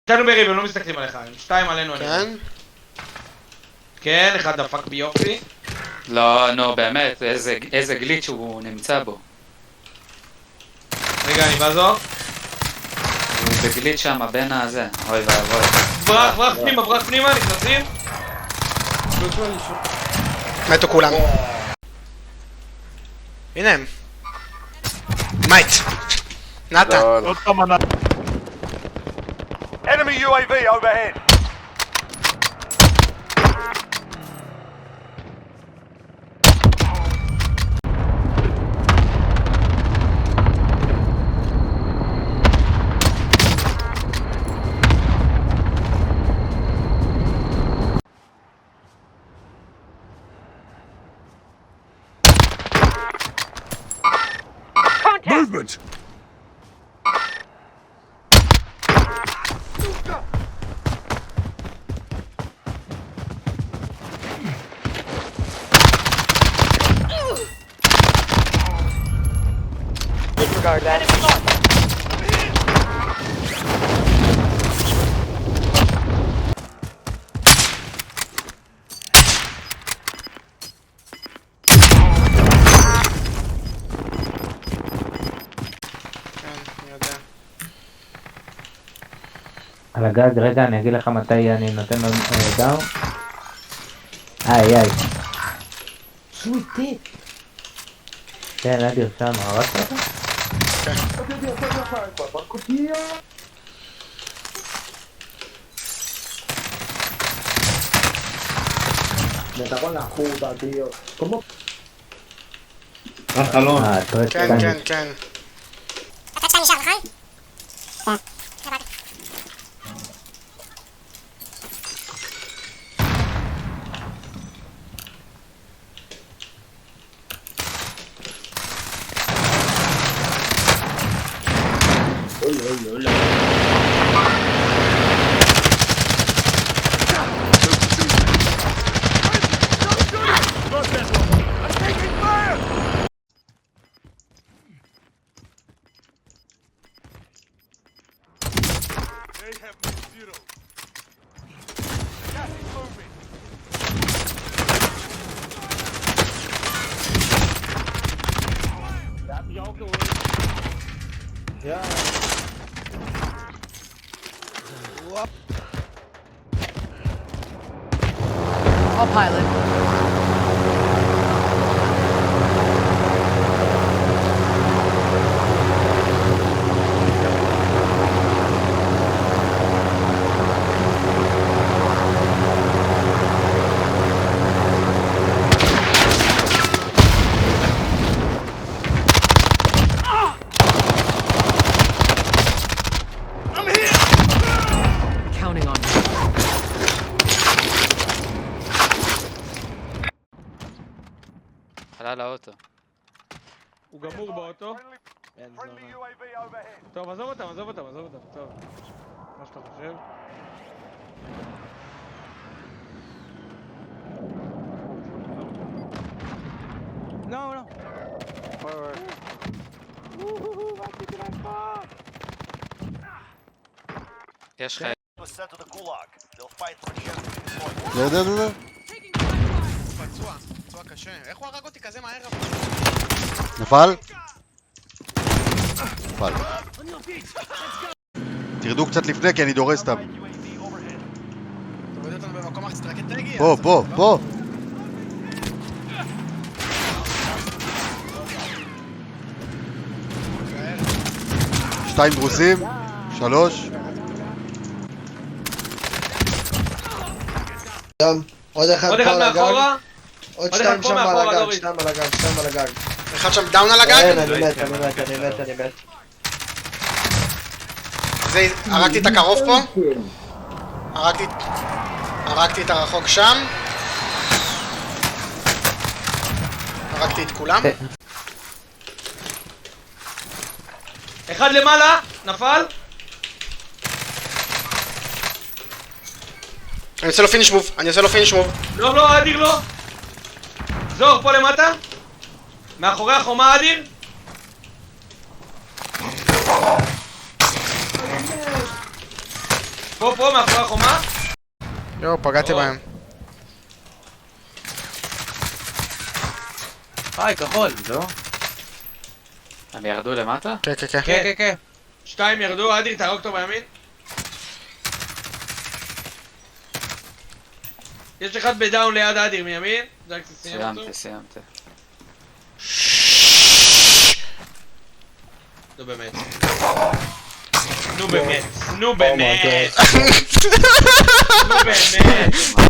שתינו בריב, הם לא מסתכלים עליך, הם שתיים עלינו. כן? כן, אחד דפק ביופי. לא, נו, באמת, איזה גליץ' הוא נמצא בו. רגע, אני בזו. הוא בגליץ' שם בין הזה, אוי ואבוי. ברח פנימה, נכנסים. מתו כולם. הנה הם. מייט. נאטה. עוד פעם ענק. Enemy UAV overhead. Movement! Disregard that. על הגג, רגע, אני אגיד לך מתי אני נותן לו דאון. איי. שוטי. כן, אדיר שם, הרסת אותה? החלון. כן. אתה שתיים נשאר, נכון? כן. All pilot. Counting on you. עלה לאוטו. הוא גמור באוטו. אין Friendly זונה. UAV overhead. טוב, עזוב אותם. טוב. מה שאתה חושב? לא. יש לך... Was sent to the Gulag. They'll fight for the enemy. זה. פצוע קשה. איך הוא הרג אותי כזה מהר? נפל? נפל. תרדו קצת לפני כי אני דורס אותם. תוריד אותנו במקום אסטרטגי. פה. שתיים דרוסים. 3. עוד אחד עוד אחד מאחורה. עוד שתיים שם על הגג, שתיים על הגג. אחד שם דאון על הגג? כן, אני מת. זה, הרגתי את הקרוב פה. הרגתי את הרחוק שם. הרגתי את כולם. אחד למעלה, נפל. אני עושה לו פיניש מוב. לא, אדיר לא. זור, פה למטה. מאחורי החומה, אדיר. פה, מאחורי החומה. יואו, פגעתי או. בהם. היי, כחול. לא? הם ירדו למטה? כן, כן, כן. כן, כן, כן. 2 ירדו, אדיר, תהרוג אותו בימין. יש אחד בדאון ליד אדיר מימין. רק תסיים אותו. סיימתי. נו באמת. נו באמת. נו באמת. נו באמת.